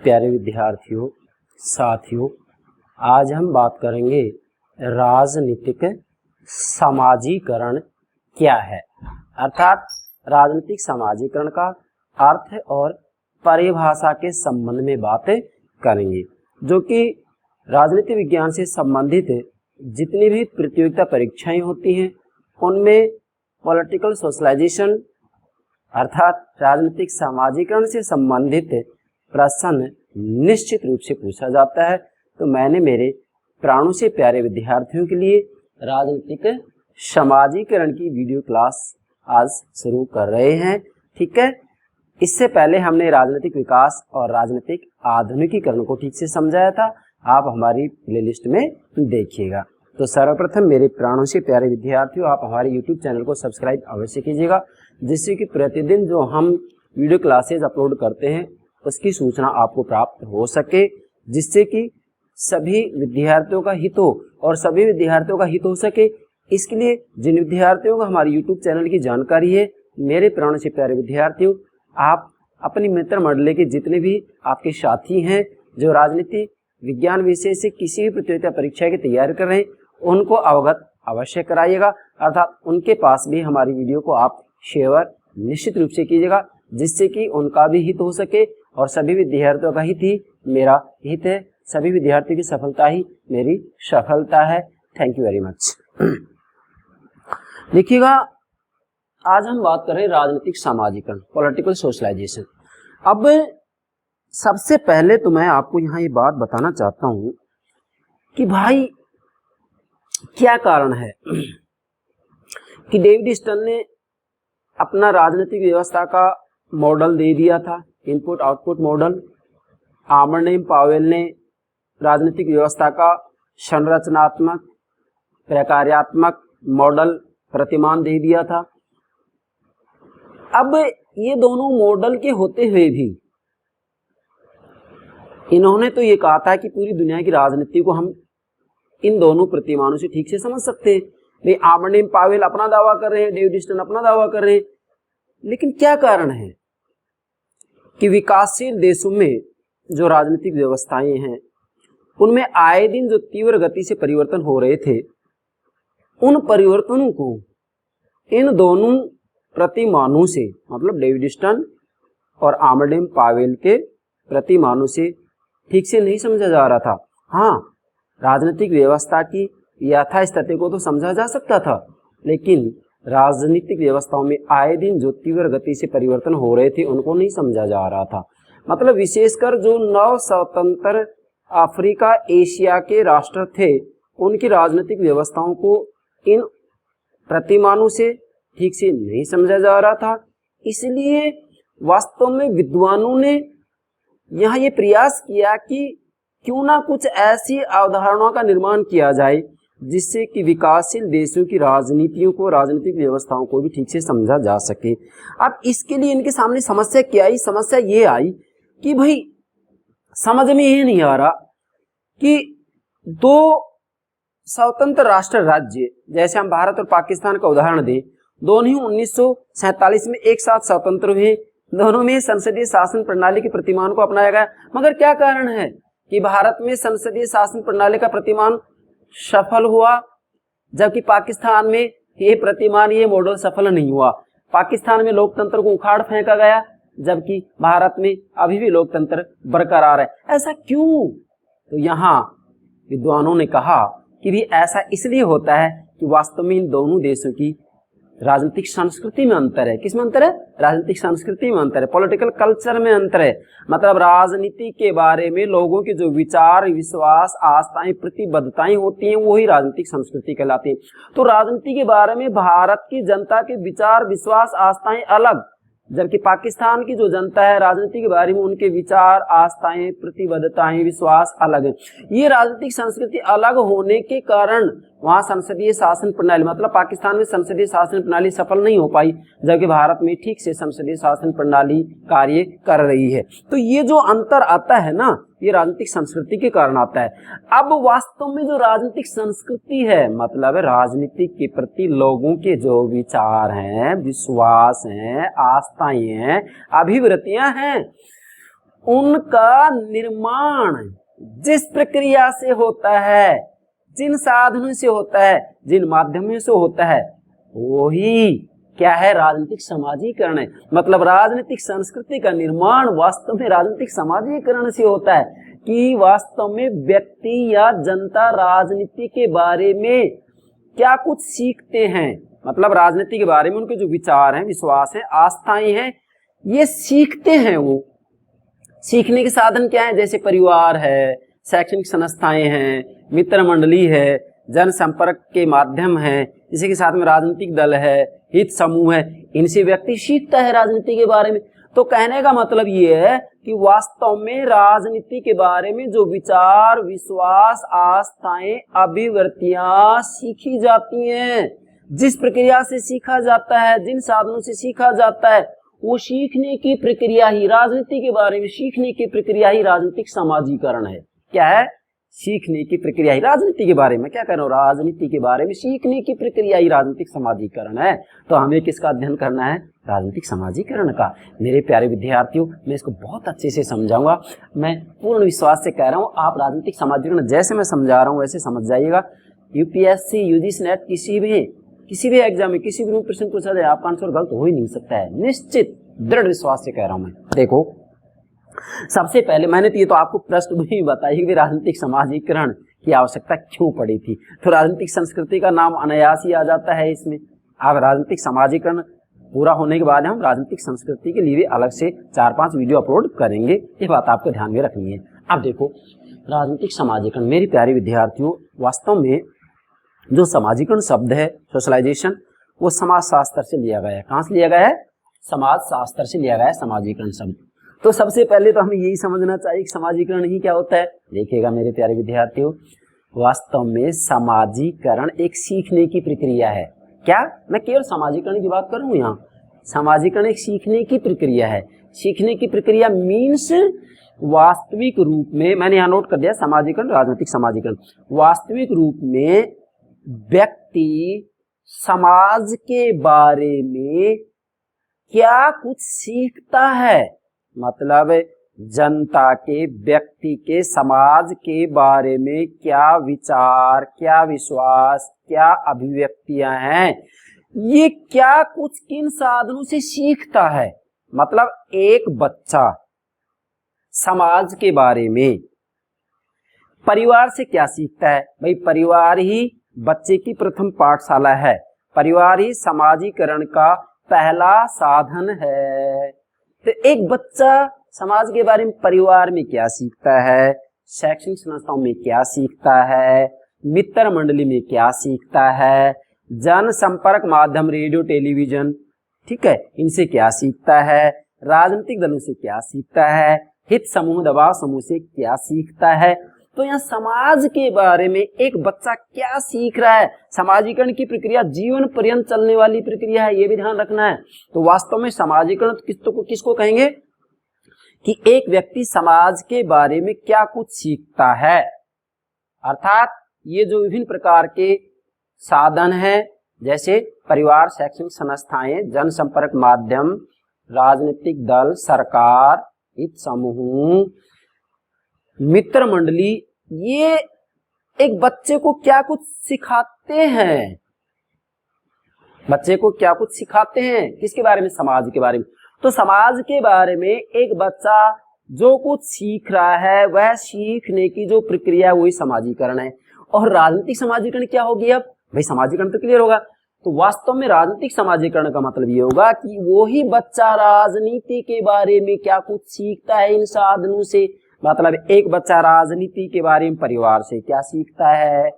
प्यारे विद्यार्थियों, साथियों, आज हम बात करेंगे राजनीतिक समाजीकरण क्या है, अर्थात राजनीतिक समाजीकरण का अर्थ और परिभाषा के संबंध में बातें करेंगे, जो कि राजनीति विज्ञान से संबंधित जितनी भी प्रतियोगिता परीक्षाएं होती हैं उनमें पॉलिटिकल सोशलाइजेशन अर्थात राजनीतिक समाजीकरण से संबंधित प्रश्न निश्चित रूप से पूछा जाता है। तो मैंने मेरे प्राणों से प्यारे विद्यार्थियों के लिए राजनीतिक समाजीकरण की वीडियो क्लास आज शुरू कर रहे हैं। ठीक है, इससे पहले हमने राजनीतिक विकास और राजनीतिक आधुनिकीकरण को ठीक से समझाया था, आप हमारी प्लेलिस्ट में देखिएगा। तो सर्वप्रथम मेरे प्राणों से प्यारे विद्यार्थियों, आप हमारे YouTube चैनल को सब्सक्राइब अवश्य कीजिएगा, जिससे कि प्रतिदिन जो हम वीडियो क्लासेज अपलोड करते हैं उसकी सूचना आपको प्राप्त हो सके, जिससे कि सभी विद्यार्थियों का हित हो और सभी विद्यार्थियों का हित हो सके। इसके लिए जिन विद्यार्थियों को हमारे YouTube चैनल की जानकारी है, मेरे प्राणों से प्यारे विद्यार्थियों, आप अपनी मित्र मंडली के जितने भी आपके साथी हैं जो राजनीति विज्ञान विषय से किसी भी प्रतियोगिता परीक्षा की तैयारी कर रहे हैं, उनको अवगत अवश्य कराइएगा, अर्थात उनके पास भी हमारी वीडियो को आप शेयर निश्चित रूप से कीजिएगा, जिससे कि उनका भी हित हो सके और सभी विद्यार्थियों का हित ही मेरा हित है, सभी विद्यार्थियों की सफलता ही मेरी सफलता है। Thank you very much. देखिएगा, आज हम बात कर रहे हैं राजनीतिक समाजीकरण, पॉलिटिकल सोशलाइजेशन। अब सबसे पहले तो मैं आपको यहाँ ये बात बताना चाहता हूँ कि भाई क्या कारण है कि डेविड स्टर्न ने अपना राजनीतिक व्यवस्था का मॉडल दे दिया था, इनपुट आउटपुट मॉडल। आमरनेम पावेल ने राजनीतिक व्यवस्था का संरचनात्मक प्रकार्यात्मक मॉडल प्रतिमान दे दिया था। अब ये दोनों मॉडल के होते हुए भी इन्होंने तो ये कहा था कि पूरी दुनिया की राजनीति को हम इन दोनों प्रतिमानों से ठीक से समझ सकते हैं। भाई आमरनेम पावेल अपना दावा कर रहे हैं, डेविड स्टर्न अपना दावा कर रहे हैं, लेकिन क्या कारण है कि विकासशील देशों में जो राजनीतिक व्यवस्थाएं हैं उनमें आए दिन जो तीव्र गति से परिवर्तन हो रहे थे, उन परिवर्तनों को इन दोनों प्रतिमानों से, मतलब डेविड स्टर्न और आमरनेम पावेल के प्रतिमानों से ठीक से नहीं समझा जा रहा था। हाँ, राजनीतिक व्यवस्था की यथास्थिति को तो समझा जा सकता था, लेकिन राजनीतिक व्यवस्थाओं में आए दिन जो तीव्र गति से परिवर्तन हो रहे थे उनको नहीं समझा जा रहा था। मतलब विशेषकर जो नव स्वतंत्र अफ्रीका एशिया के राष्ट्र थे, उनकी राजनीतिक व्यवस्थाओं को इन प्रतिमानों से ठीक से नहीं समझा जा रहा था। इसलिए वास्तव में विद्वानों ने यहाँ ये प्रयास किया कि क्यों ना कुछ ऐसी अवधारणाओं का निर्माण किया जाए जिससे कि विकासशील देशों की राजनीतियों को, राजनीतिक व्यवस्थाओं को भी ठीक से समझा जा सके। अब इसके लिए इनके सामने समस्या क्या आई? समस्या ये आई कि भाई समझ में ये नहीं आ रहा कि दो स्वतंत्र राष्ट्र राज्य, जैसे हम भारत और पाकिस्तान का उदाहरण दें, दोनों ही 1947 में एक साथ स्वतंत्र हुए, दोनों में संसदीय शासन प्रणाली के प्रतिमान को अपनाया गया। मगर क्या कारण है कि भारत में संसदीय शासन प्रणाली का प्रतिमान सफल हुआ, जबकि पाकिस्तान में ये प्रतिमान, ये मॉडल सफल नहीं हुआ। पाकिस्तान में लोकतंत्र को उखाड़ फेंका गया, जबकि भारत में अभी भी लोकतंत्र बरकरार है। ऐसा क्यों? तो यहाँ विद्वानों ने कहा कि भी ऐसा इसलिए होता है कि वास्तव में इन दोनों देशों की राजनीतिक संस्कृति में अंतर है। किसमें अंतर है? राजनीतिक संस्कृति में अंतर है, पॉलिटिकल कल्चर में अंतर है। मतलब राजनीति के बारे में लोगों के जो विचार, विश्वास, आस्थाएं, प्रतिबद्धताएं होती हैं, वही राजनीतिक संस्कृति कहलाती है। तो राजनीति के बारे में भारत की जनता के विचार, विश्वास, आस्थाएं अलग, जबकि पाकिस्तान की जो जनता है राजनीति के बारे में उनके विचार, आस्थाएं, प्रतिबद्धताएं, विश्वास अलग है। ये राजनीतिक संस्कृति अलग होने के कारण वहां संसदीय शासन प्रणाली, मतलब पाकिस्तान में संसदीय शासन प्रणाली सफल नहीं हो पाई, जबकि भारत में ठीक से संसदीय शासन प्रणाली कार्य कर रही है। तो ये जो अंतर आता है ना, ये राजनीतिक संस्कृति के कारण आता है। अब वास्तव में जो राजनीतिक संस्कृति है, मतलब राजनीति के प्रति लोगों के जो विचार हैं, विश्वास हैं, आस्थाएं हैं, अभिवृत्तियां हैं, उनका निर्माण जिस प्रक्रिया से होता है, जिन साधनों से होता है, जिन माध्यमों से होता है, वही क्या है? राजनीतिक समाजीकरण है। मतलब राजनीतिक संस्कृति का निर्माण वास्तव में राजनीतिक समाजीकरण से होता है कि वास्तव में व्यक्ति या जनता राजनीति के बारे में क्या कुछ सीखते हैं। मतलब राजनीति के बारे में उनके जो विचार हैं, विश्वास हैं, आस्थाएं हैं, ये सीखते हैं। वो सीखने के साधन क्या है? जैसे परिवार है, शैक्षणिक संस्थाएं हैं, मित्र मंडली है, जनसंपर्क के माध्यम है, इसी के साथ में राजनीतिक दल है, हित समूह है, इनसे व्यक्ति सीखता है राजनीति के बारे में। तो कहने का मतलब ये है कि वास्तव में राजनीति के बारे में जो विचार, विश्वास, आस्थाएं, अभिवृत्तियां सीखी जाती हैं, जिस प्रक्रिया से सीखा जाता है, जिन साधनों से सीखा जाता है, वो सीखने की प्रक्रिया ही, राजनीति के बारे में सीखने की प्रक्रिया ही राजनीतिक समाजीकरण है। क्या है? सीखने की प्रक्रिया ही राजनीति के बारे में, क्या कह रहा हूं, राजनीति के बारे में सीखने की प्रक्रिया ही राजनीतिक समाजीकरण है। तो हमें किसका अध्ययन करना है? राजनीतिक समाजीकरण का। मेरे प्यारे विद्यार्थियों, मैं इसको बहुत अच्छे से समझाऊंगा। मैं पूर्ण विश्वास से कह रहा हूं, आप राजनीतिक समाजीकरण जैसे मैं समझा रहा हूं वैसे समझ जाइएगा। यूपीएससी, यूजीसी, नेट किसी भी एग्जाम में किसी भी रूप प्रश्न पूछा जाए, आपका आंसर गलत हो ही नहीं सकता है, निश्चित दृढ़ विश्वास से कह रहा हूं मैं। देखो, सबसे पहले मैंने तो ये तो आपको पृष्ठभूमि बताई कि राजनीतिक समाजीकरण की आवश्यकता क्यों पड़ी थी। तो राजनीतिक संस्कृति का नाम अनायास ही आ जाता है इसमें। अब राजनीतिक समाजीकरण पूरा होने के बाद हम राजनीतिक संस्कृति के लिए अलग से 4-5 वीडियो अपलोड करेंगे, ये बात आपको ध्यान में रखनी है। अब देखो, राजनीतिक समाजीकरण, मेरे प्यारे विद्यार्थियों, वास्तव में जो समाजीकरण शब्द है, सोशलाइजेशन, वो समाज शास्त्र से लिया गया है। कहाँ से लिया गया है? समाज शास्त्र से लिया गया है समाजीकरण शब्द। तो सबसे पहले तो हमें यही समझना चाहिए कि समाजीकरण ही क्या होता है। देखिएगा मेरे प्यारे विद्यार्थियों, वास्तव में समाजीकरण एक सीखने की प्रक्रिया है। क्या मैं केवल समाजीकरण की बात करूं? यहाँ समाजीकरण एक सीखने की प्रक्रिया है। सीखने की प्रक्रिया मीन्स वास्तविक रूप में, मैंने यहाँ नोट कर दिया समाजीकरण, राजनीतिक समाजीकरण, वास्तविक रूप में व्यक्ति समाज के बारे में क्या कुछ सीखता है। मतलब जनता के, व्यक्ति के, समाज के बारे में क्या विचार, क्या विश्वास, क्या अभिव्यक्तियां हैं, ये क्या कुछ किन साधनों से सीखता है। मतलब एक बच्चा समाज के बारे में परिवार से क्या सीखता है? भाई परिवार ही बच्चे की प्रथम पाठशाला है, परिवार ही समाजीकरण का पहला साधन है। तो एक बच्चा समाज के बारे में परिवार में क्या सीखता है, शैक्षणिक संस्थाओं में क्या सीखता है, मित्र मंडली में क्या सीखता है, जन संपर्क माध्यम रेडियो टेलीविजन, ठीक है, इनसे क्या सीखता है, राजनीतिक दलों से क्या सीखता है, हित समूह, दबाव समूह से क्या सीखता है। तो यहाँ समाज के बारे में एक बच्चा क्या सीख रहा है। समाजीकरण की प्रक्रिया जीवन पर्यंत चलने वाली प्रक्रिया है, ये भी ध्यान रखना है। तो वास्तव में समाजीकरण किसको कहेंगे कि एक व्यक्ति समाज के बारे में क्या कुछ सीखता है। अर्थात ये जो विभिन्न प्रकार के साधन हैं, जैसे परिवार, शैक्षणिक संस्थाएं, जनसंपर्क माध्यम, राजनीतिक दल, सरकार, हित समूह, मित्र मंडली, ये एक बच्चे को क्या कुछ सिखाते हैं। बच्चे को क्या कुछ सिखाते हैं, किसके बारे में? समाज के बारे में। तो समाज के बारे में एक बच्चा जो कुछ सीख रहा है, वह सीखने की जो प्रक्रिया वही समाजीकरण है। और राजनीतिक समाजीकरण क्या होगी? अब भाई समाजीकरण तो क्लियर होगा। तो वास्तव में राजनीतिक समाजीकरण का मतलब ये होगा कि वो ही बच्चा राजनीति के बारे में क्या कुछ सीखता है इन साधनों से। मतलब एक बच्चा राजनीति के बारे में परिवार से क्या सीखता है,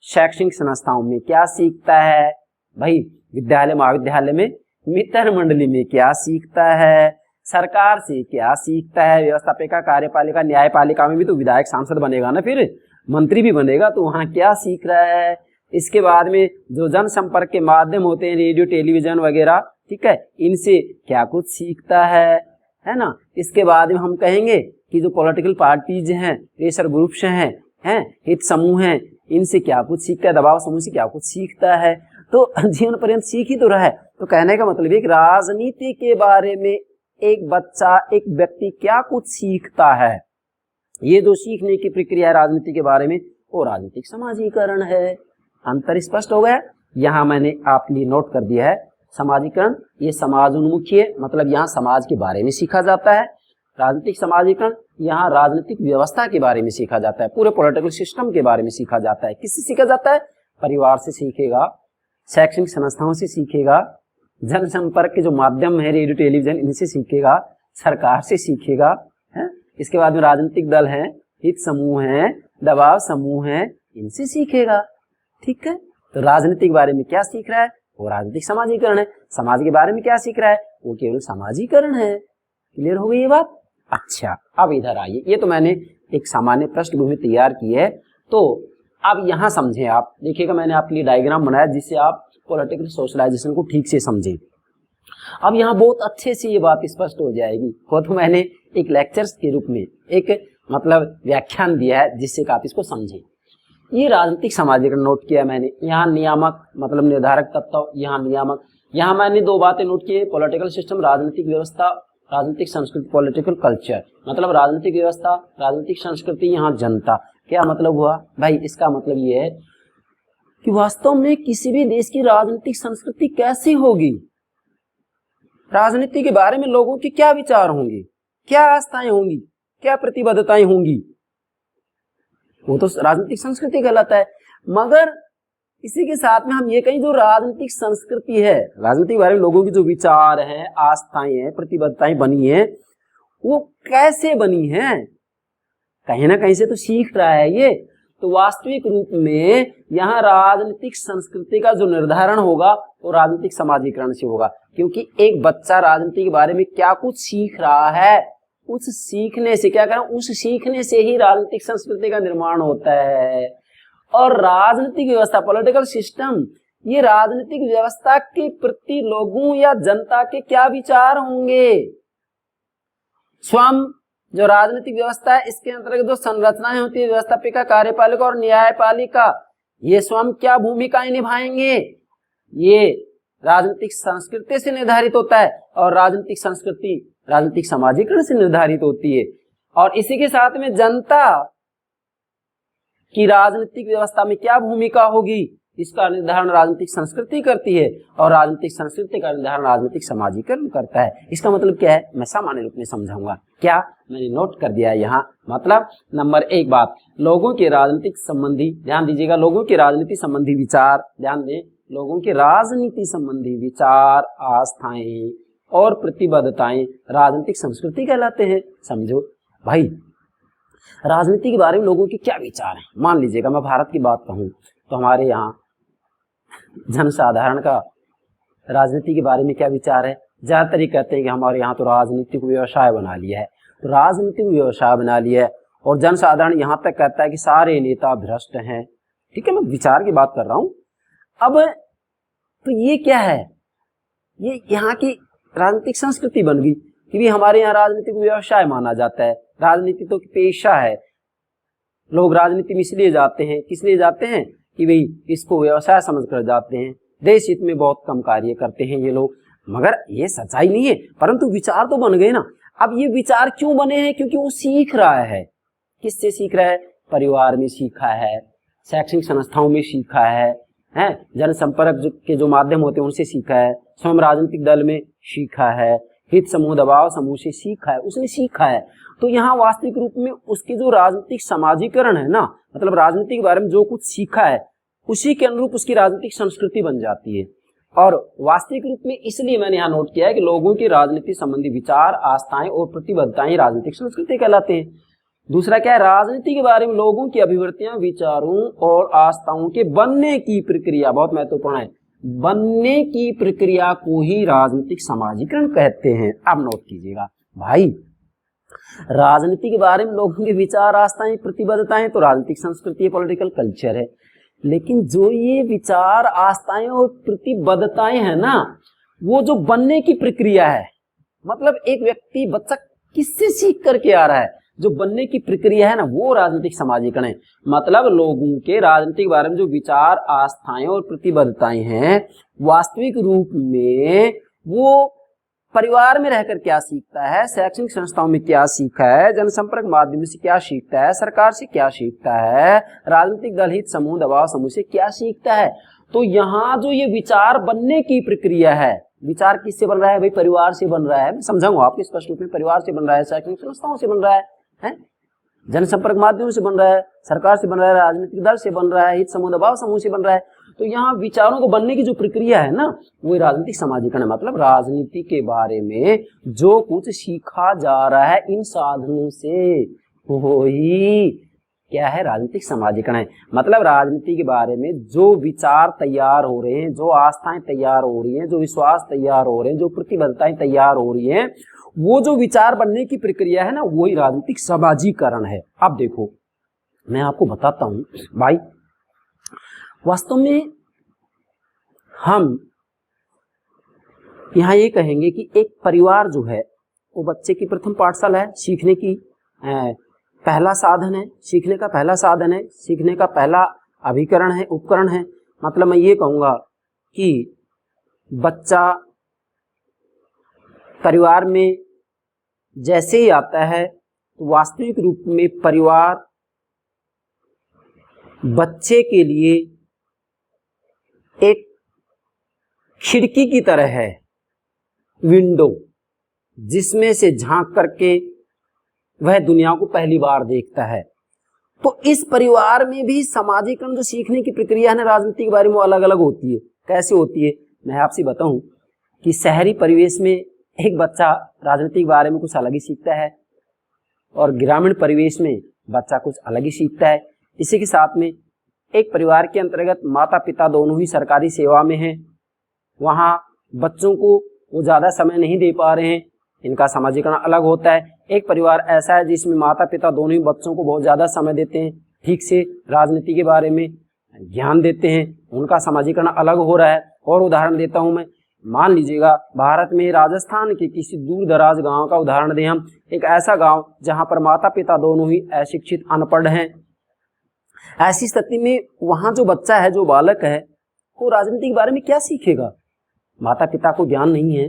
शैक्षणिक संस्थाओं में क्या सीखता है, भाई विद्यालय महाविद्यालय में मित्र मंडली में क्या सीखता है, सरकार से क्या सीखता है, व्यवस्थापिका, कार्यपालिका, न्यायपालिका में भी तो विधायक सांसद बनेगा ना, फिर मंत्री भी बनेगा, तो वहां क्या सीख रहा है। इसके बाद में जो जनसंपर्क के माध्यम होते हैं, रेडियो टेलीविजन वगैरह, ठीक है, इनसे क्या कुछ सीखता है ना। इसके बाद में हम कहेंगे कि जो पॉलिटिकल पार्टीज हैं, प्रेशर ग्रुप्स हैं, हित समूह हैं, इनसे क्या कुछ सीखता है, दबाव समूह से क्या कुछ सीखता है। तो जीवन पर्यंत सीख ही तो रहा है। तो कहने का मतलब है कि राजनीति के बारे में एक बच्चा, एक व्यक्ति क्या कुछ सीखता है, ये जो सीखने की प्रक्रिया है राजनीति के बारे में, वो राजनीतिक समाजीकरण है। अंतर स्पष्ट हो गया। यहाँ मैंने आपके लिए नोट कर दिया है समाजीकरण, ये समाज उन्मुखी है, मतलब यहाँ समाज के बारे में सीखा जाता है। राजनीतिक समाजीकरण, यहाँ राजनीतिक व्यवस्था के बारे में सीखा जाता है, पूरे पॉलिटिकल सिस्टम के बारे में सीखा जाता है। किससे सीखा जाता है? परिवार से सीखेगा, शैक्षणिक संस्थाओं से सीखेगा, जनसंपर्क के जो माध्यम है रेडियो टेलीविजन, इनसे सीखेगा, सरकार से सीखेगा, है। इसके बाद में राजनीतिक दल हैं, हित समूह हैं, दबाव समूह हैं, इनसे सीखेगा। ठीक है, तो राजनीति के बारे में क्या सीख रहा है? वो राजनीतिक समाजीकरण है। समाज के बारे में क्या सीख रहा है? वो केवल समाजीकरण है। क्लियर हो गई ये बात? अच्छा, अब इधर आइए, ये तो मैंने एक सामान्य पृष्ठभूमि तैयार की है, तो अब यहाँ समझें आप। देखिएगा मैंने आपके लिए डायग्राम बनाया जिससे आप पॉलिटिकल सोशलाइजेशन को ठीक से समझें। अब यहाँ बहुत अच्छे से ये बात स्पष्ट हो जाएगी। वो तो मैंने एक लेक्चर्स के रूप में एक मतलब व्याख्यान दिया है जिससे आप इसको समझें। ये राजनीतिक समाजीकरण नोट किया मैंने। यहाँ नियामक मतलब निर्धारक तत्व, यहाँ नियामक। यहाँ मैंने दो बातें नोट की है, पॉलिटिकल सिस्टम, राजनीतिक व्यवस्था, राजनीतिक संस्कृति, पॉलिटिकल कल्चर। मतलब राजनीतिक व्यवस्था, राजनीतिक संस्कृति, यहाँ जनता। क्या मतलब हुआ भाई? इसका मतलब ये है कि वास्तव में किसी भी देश की राजनीतिक संस्कृति कैसी होगी, राजनीति के बारे में लोगों के क्या विचार होंगे, क्या आस्थाएं होंगी, क्या प्रतिबद्धताएं होंगी, वो तो राजनीतिक संस्कृति कहलाता है। मगर इसी के साथ में हम ये कहीं जो राजनीतिक संस्कृति है, राजनीति के बारे में लोगों की जो विचार है, आस्थाएं हैं, प्रतिबद्धताएं बनी है, वो कैसे बनी है? कहीं ना कहीं से तो सीख रहा है ये। तो वास्तविक रूप में यहाँ राजनीतिक संस्कृति का जो निर्धारण होगा वो राजनीतिक समाजीकरण से होगा, क्योंकि एक बच्चा राजनीति के बारे में क्या कुछ सीख रहा है, उस सीखने से क्या करें, उस सीखने से ही राजनीतिक संस्कृति का निर्माण होता है। और राजनीतिक व्यवस्था, पॉलिटिकल सिस्टम, ये राजनीतिक व्यवस्था के प्रति लोगों या जनता के क्या विचार होंगे, स्वयं जो राजनीतिक व्यवस्था है इसके अंतर्गत जो संरचनाएं होती है, व्यवस्थापिका, कार्यपालिका और न्यायपालिका, ये स्वयं क्या भूमिकाएं निभाएंगे, ये राजनीतिक संस्कृति से निर्धारित होता है। और राजनीतिक संस्कृति राजनीतिक समाजीकरण से निर्धारित होती है। और इसी के साथ में जनता की राजनीतिक व्यवस्था में क्या भूमिका होगी, इसका निर्धारण राजनीतिक संस्कृति करती है, और राजनीतिक संस्कृति का निर्धारण राजनीतिक समाजीकरण करता है। इसका मतलब क्या है, मैं सामान्य रूप में समझाऊंगा। क्या मैंने नोट कर दिया है यहाँ। मतलब नंबर एक बात, लोगों के राजनीतिक संबंधी, ध्यान दीजिएगा, लोगों के राजनीति संबंधी विचार, ध्यान दें, लोगों के राजनीति संबंधी विचार, आस्थाएं और प्रतिबद्धताएं राजनीतिक संस्कृति कहलाते हैं। समझो भाई, राजनीति के बारे में लोगों के क्या विचार हैं। मान लीजिएगा मैं भारत की बात कहूं तो हमारे यहाँ जनसाधारण का राजनीति के बारे में क्या विचार है। ज्यादातर ही कहते हैं कि हमारे यहाँ तो राजनीतिक व्यवसाय बना लिया है, तो राजनीतिक व्यवसाय बना लिया है, और जनसाधारण यहाँ तक कहता है कि सारे नेता भ्रष्ट हैं। ठीक है, मैं विचार की बात कर रहा हूँ। अब तो ये क्या है, ये यहाँ की राजनीतिक संस्कृति बन गई कि भी हमारे यहाँ राजनीतिक व्यवसाय माना जाता है, राजनीति तो पेशा है। लोग राजनीति में इसलिए जाते हैं, किस लिए जाते हैं कि भाई इसको व्यवसाय समझकर जाते हैं, देश हित में बहुत कम कार्य करते हैं ये लोग। मगर ये सच्चाई नहीं है, परंतु विचार तो बन गए ना। अब ये विचार क्यों बने हैं, क्योंकि वो सीख रहा है। किससे सीख रहा है? परिवार में सीखा है, शैक्षणिक संस्थाओं में सीखा है, जनसंपर्क के जो माध्यम होते हैं उनसे सीखा है, स्वयं राजनीतिक दल में सीखा है, हित समूह, दबाव समूह से सीखा है, उसने सीखा है। तो यहाँ वास्तविक रूप में उसकी जो राजनीतिक समाजीकरण है ना, मतलब राजनीति के बारे में जो कुछ सीखा है उसी के अनुरूप उसकी राजनीतिक संस्कृति बन जाती है। और वास्तविक रूप में इसलिए मैंने यहाँ नोट किया है कि लोगों की राजनीति संबंधी विचार, आस्थाएं और प्रतिबद्धताएं राजनीतिक संस्कृति कहलाते हैं। दूसरा क्या है, राजनीति के बारे में लोगों की अभिवृत्तियां, विचारों और आस्थाओं के बनने की प्रक्रिया, बहुत महत्वपूर्ण है, बनने की प्रक्रिया को ही राजनीतिक समाजीकरण कहते हैं। अब नोट कीजिएगा भाई, राजनीति के बारे में लोगों के विचार, आस्थाएं, प्रतिबद्धताएं तो राजनीतिक संस्कृति, पॉलिटिकल कल्चर है। लेकिन जो ये विचार, आस्थाएं और प्रतिबद्धताएं है ना, वो जो बनने की प्रक्रिया है, मतलब एक व्यक्ति, बच्चा किससे सीख करके आ रहा है, जो बनने की प्रक्रिया है ना, वो राजनीतिक समाजीकरण है। मतलब लोगों के राजनीति के बारे में जो विचार, आस्थाएं और प्रतिबद्धताएं हैं, वास्तविक रूप में वो परिवार में रहकर क्या सीखता है, शैक्षणिक संस्थाओं में क्या सीखा है, जनसंपर्क माध्यम से क्या सीखता है, सरकार से क्या सीखता है, राजनीतिक दल, हित समूह, दबाव समूह से क्या सीखता है। तो यहाँ जो ये विचार बनने की प्रक्रिया है, विचार किससे बन रहा है भाई, परिवार से बन रहा है। मैं समझाऊंगा आपको स्पष्ट रूप में, परिवार से बन रहा है, शैक्षणिक संस्थाओं से बन रहा है, जनसंपर्क माध्यम से बन रहा है, सरकार से बन रहा है, राजनीतिक दल से बन रहा है, हित समूह, दबाव समूह से बन रहा है। तो यहाँ विचारों को बनने की जो प्रक्रिया है ना, वो राजनीतिक समाजीकरण है। मतलब राजनीति के बारे में जो कुछ सीखा जा रहा है इन साधनों से, वही क्या है, राजनीतिक समाजीकरण है। मतलब राजनीति के बारे में जो विचार तैयार हो रहे हैं, जो आस्थाएं तैयार हो रही हैं, जो विश्वास तैयार हो रहे हैं, जो प्रतिबद्धताएं तैयार हो रही हैं, वो जो विचार बनने की प्रक्रिया है ना, वही राजनीतिक समाजीकरण है। अब देखो मैं आपको बताता हूं भाई, वास्तव में हम यहां ये कहेंगे कि एक परिवार जो है वो बच्चे की प्रथम पाठशाला है, सीखने की पहला साधन है, सीखने का पहला साधन है, सीखने का पहला अभिकरण है, उपकरण है। मतलब मैं ये कहूंगा कि बच्चा परिवार में जैसे ही आता है तो वास्तविक रूप में परिवार बच्चे के लिए एक खिड़की की तरह है, विंडो, जिसमें से झांक करके वह दुनिया को पहली बार देखता है। तो इस परिवार में भी समाजीकरण जो सीखने की प्रक्रिया है ना, राजनीति के बारे में अलग अलग होती है। कैसे होती है मैं आपसे बताऊं कि शहरी परिवेश में एक बच्चा राजनीति के बारे में कुछ अलग ही सीखता है और ग्रामीण परिवेश में बच्चा कुछ अलग ही सीखता है। इसी के साथ में एक परिवार के अंतर्गत माता पिता दोनों ही सरकारी सेवा में हैं, वहाँ बच्चों को वो ज़्यादा समय नहीं दे पा रहे हैं, इनका समाजीकरण अलग होता है। एक परिवार ऐसा है जिसमें माता पिता दोनों ही बच्चों को बहुत ज़्यादा समय देते हैं, ठीक से राजनीति के बारे में ज्ञान देते हैं, उनका समाजीकरण अलग हो रहा है। और उदाहरण देता हूँ मैं, मान लीजिएगा भारत में राजस्थान के किसी दूर दराज गाँव का उदाहरण दें हम, एक ऐसा गाँव जहाँ पर माता पिता दोनों ही अशिक्षित अनपढ़ हैं। ऐसी स्थिति में वहाँ जो बच्चा है, जो बालक है, वो राजनीति के बारे में क्या सीखेगा? माता पिता को ज्ञान नहीं है,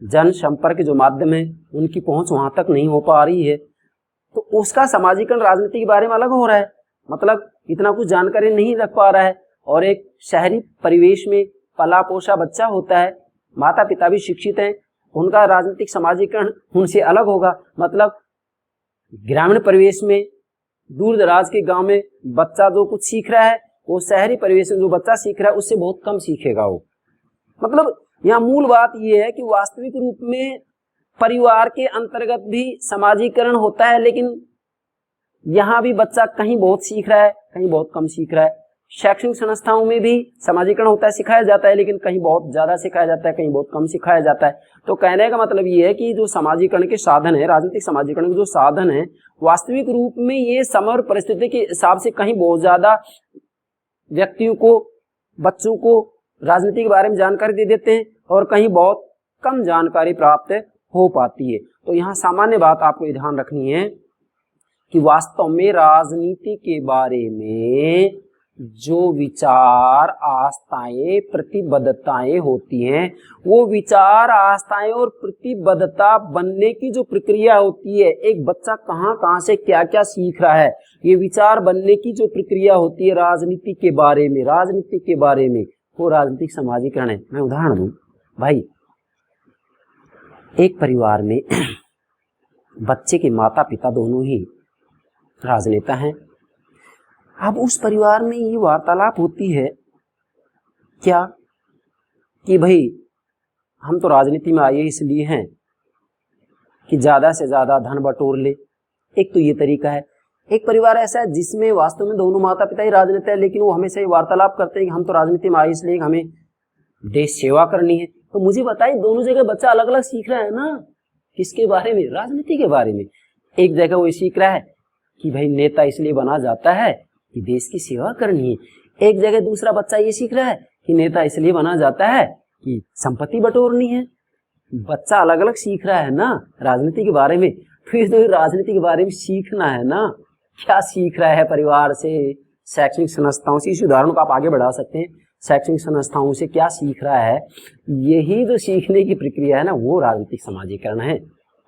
जन संपर्क जो माध्यम है उनकी पहुंच वहां तक नहीं हो पा रही है, तो उसका समाजीकरण राजनीति के बारे में अलग हो रहा है। मतलब इतना कुछ जानकारी नहीं रख पा रहा है। और एक शहरी परिवेश में पला पोसा बच्चा होता है, माता पिता भी शिक्षित हैं, उनका राजनीतिक समाजीकरण उनसे अलग होगा। मतलब ग्रामीण परिवेश में, दूर दराज के गांव में बच्चा जो कुछ सीख रहा है, वो शहरी परिवेश में जो बच्चा सीख रहा है उससे बहुत कम सीखेगा वो। मतलब यहाँ मूल बात यह है कि वास्तविक रूप में परिवार के अंतर्गत भी समाजीकरण होता है, लेकिन यहाँ भी बच्चा कहीं बहुत सीख रहा है, कहीं बहुत कम सीख रहा है। शैक्षणिक संस्थाओं में भी समाजीकरण होता है, सिखाया जाता है, लेकिन कहीं बहुत ज्यादा सिखाया जाता है, कहीं बहुत कम सिखाया जाता है। तो कहने का मतलब ये है कि जो समाजीकरण के साधन है, राजनीतिक समाजीकरण के जो साधन है, वास्तविक रूप में ये समय और परिस्थिति के हिसाब से कहीं बहुत ज्यादा व्यक्तियों को, बच्चों को राजनीति के बारे में जानकारी दे देते हैं और कहीं बहुत कम जानकारी प्राप्त हो पाती है। तो यहाँ सामान्य बात आपको ये ध्यान रखनी है कि वास्तव में राजनीति के बारे में जो विचार, आस्थाएं, प्रतिबद्धताएं होती हैं, वो विचार, आस्थाएं और प्रतिबद्धता बनने की जो प्रक्रिया होती है, एक बच्चा कहाँ कहाँ से क्या क्या सीख रहा है, ये विचार बनने की जो प्रक्रिया होती है राजनीति के बारे में, राजनीति के बारे में, वो राजनीतिक समाजीकरण है। मैं उदाहरण दूं भाई, एक परिवार में बच्चे के माता पिता दोनों ही राजनेता हैं। अब उस परिवार में ये वार्तालाप होती है क्या कि भाई हम तो राजनीति में आए इसलिए हैं कि ज्यादा से ज्यादा धन बटोर ले। एक तो ये तरीका है। एक परिवार ऐसा है जिसमें वास्तव में दोनों माता पिता ही राजनेता है, लेकिन वो हमेशा ये वार्तालाप करते हैं कि हम तो राजनीति में आए इसलिए हमें देश सेवा करनी है। तो मुझे बताइए, दोनों जगह बच्चा अलग अलग सीख रहा है ना, किसके बारे में? राजनीति के बारे में। एक जगह वो सीख रहा है कि भाई नेता इसलिए बना जाता है कि देश की सेवा करनी है। एक जगह दूसरा बच्चा ये सीख रहा है कि नेता इसलिए बना जाता है कि संपत्ति बटोरनी है। बच्चा अलग अलग सीख रहा है ना राजनीति के बारे में। फिर तो राजनीति के बारे में सीखना है ना, क्या सीख रहा है परिवार से, शैक्षणिक संस्थाओं से। इस उदाहरण को आप आगे बढ़ा सकते हैं। शैक्षणिक संस्थाओं से क्या सीख रहा है, यही जो सीखने की प्रक्रिया है ना, वो राजनीतिक समाजीकरण है।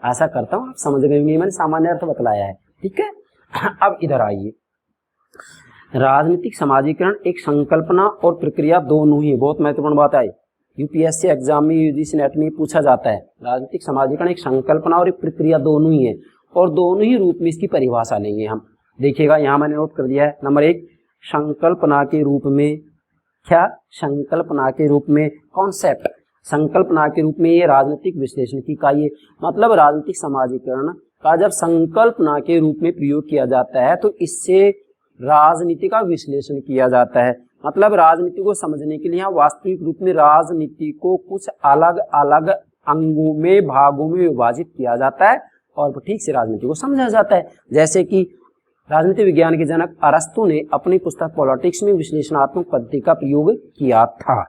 ऐसा करता हूँ आप समझ गए होंगे, मैंने सामान्य अर्थ बतलाया है, ठीक है। अब इधर आइए, राजनीतिक समाजीकरण एक संकल्पना और प्रक्रिया दोनों ही, बहुत महत्वपूर्ण बात है, यूपीएससी एग्जाम में, यूजीसी नेट में पूछा जाता है। राजनीतिक समाजीकरण एक संकल्पना और एक प्रक्रिया दोनों ही है, और दोनों ही रूप में इसकी परिभाषा लेंगे हम। देखिएगा यहाँ मैंने नोट कर दिया है, नंबर 1 संकल्पना के रूप में, क्या संकल्पना के रूप में, कॉन्सेप्ट, संकल्पना के रूप में ये राजनीतिक विश्लेषण की इकाई है। मतलब राजनीतिक समाजीकरण का जब संकल्पना के रूप में प्रयोग किया जाता है तो इससे राजनीति का विश्लेषण किया जाता है। मतलब राजनीति को समझने के लिए यहाँ वास्तविक रूप में राजनीति को कुछ अलग अलग अंगों में, भागों में विभाजित किया जाता है और ठीक से राजनीति को समझा जाता है। जैसे कि राजनीति विज्ञान के जनक अरस्तु ने अपनी पुस्तक पॉलिटिक्स में विश्लेषणात्मक पद्धति का प्रयोग किया था।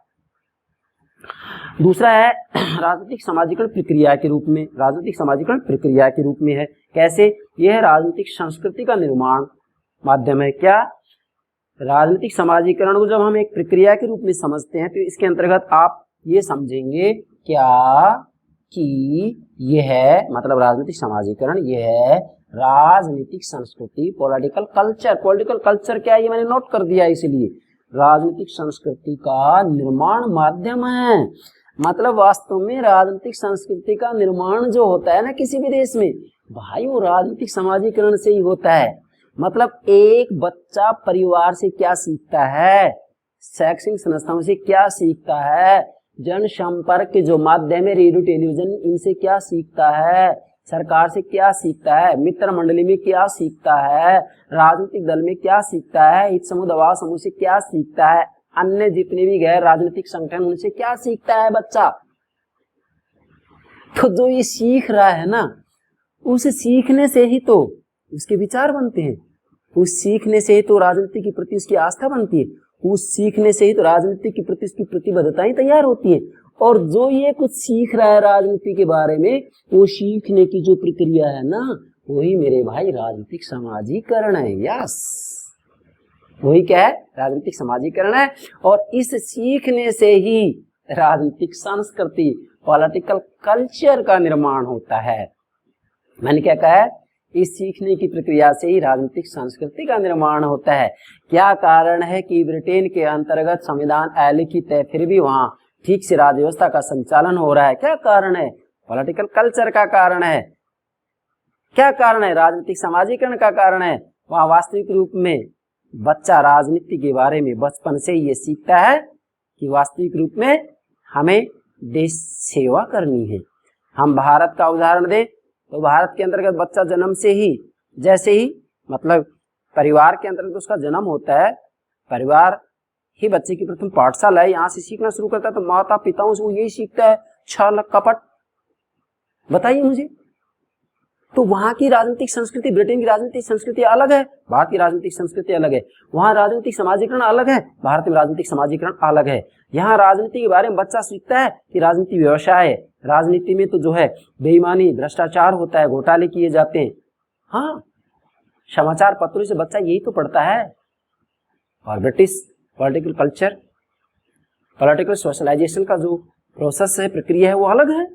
दूसरा है राजनीतिक समाजीकरण प्रक्रिया के रूप में। राजनीतिक समाजीकरण प्रक्रिया के रूप में है, कैसे? यह राजनीतिक संस्कृति का निर्माण माध्यम है। क्या? राजनीतिक समाजीकरण को जब हम एक प्रक्रिया के रूप में समझते हैं तो इसके अंतर्गत आप ये समझेंगे क्या कि यह, मतलब राजनीतिक समाजीकरण, यह राजनीतिक संस्कृति, पॉलिटिकल कल्चर, पॉलिटिकल कल्चर क्या है ये मैंने नोट कर दिया, इसलिए राजनीतिक संस्कृति का निर्माण माध्यम है। मतलब वास्तव में राजनीतिक संस्कृति का निर्माण जो होता है ना किसी भी देश में, भाई वो राजनीतिक समाजीकरण से ही होता है। मतलब एक बच्चा परिवार से क्या सीखता है, शैक्षणिक संस्थाओं से क्या सीखता है, जनसंपर्क के जो माध्यम है, रेडियो टेलीविजन, इनसे क्या सीखता है, सरकार से क्या सीखता है, मित्र मंडली में क्या सीखता है, राजनीतिक दल में क्या सीखता है, हित समूह दबाव समूह से क्या सीखता है, अन्य जितने भी गैर राजनीतिक संगठन उनसे क्या सीखता है बच्चा। तो जो ये सीख रहा है ना, उस सीखने से ही तो उसके विचार बनते हैं, उस सीखने से ही तो राजनीति के प्रति उसकी आस्था बनती है, उस सीखने से ही तो राजनीति के प्रति उसकी प्रतिबद्धताएं तैयार होती है। और जो ये कुछ सीख रहा है राजनीति के बारे में, वो सीखने की जो प्रक्रिया है ना, वही मेरे भाई राजनीतिक समाजीकरण है। यस, वही क्या है? राजनीतिक समाजीकरण है। और इस सीखने से ही राजनीतिक संस्कृति, पॉलिटिकल कल्चर का निर्माण होता है। मैंने क्या कहा है? इस सीखने की प्रक्रिया से ही राजनीतिक संस्कृति का निर्माण होता है। क्या कारण है कि ब्रिटेन के अंतर्गत संविधान अलिखित है, फिर भी वहां ठीक से राज्य व्यवस्था का संचालन हो रहा है? क्या कारण है? पॉलिटिकल कल्चर का कारण है। क्या कारण है? राजनीतिक समाजीकरण का कारण है। वहां वास्तविक रूप में बच्चा राजनीति के बारे में बचपन से ही ये सीखता है कि वास्तविक रूप में हमें देश सेवा करनी है। हम भारत का उदाहरण दें तो भारत के अंतर्गत बच्चा जन्म से ही, जैसे ही मतलब परिवार के अंतर्गत उसका जन्म होता है, परिवार ही बच्चे की प्रथम पाठशाला है, यहाँ से सीखना शुरू करता है। तो माता पिताओं से वो यही सीखता है, छल कपट। बताइए मुझे, तो वहां की राजनीतिक संस्कृति, ब्रिटेन की राजनीतिक संस्कृति अलग है, भारत की राजनीतिक संस्कृति अलग है। वहां राजनीतिक समाजीकरण अलग है, भारत में राजनीतिक समाजीकरण अलग है। यहाँ राजनीति के बारे में बच्चा सीखता है कि राजनीति व्यवसाय है, राजनीति में तो जो है बेईमानी, भ्रष्टाचार होता है, घोटाले किए जाते हैं। हाँ, समाचार पत्रों से बच्चा यही तो पढ़ता है। और British political culture, political socialization का जो प्रोसेस है, प्रक्रिया है, वो अलग है।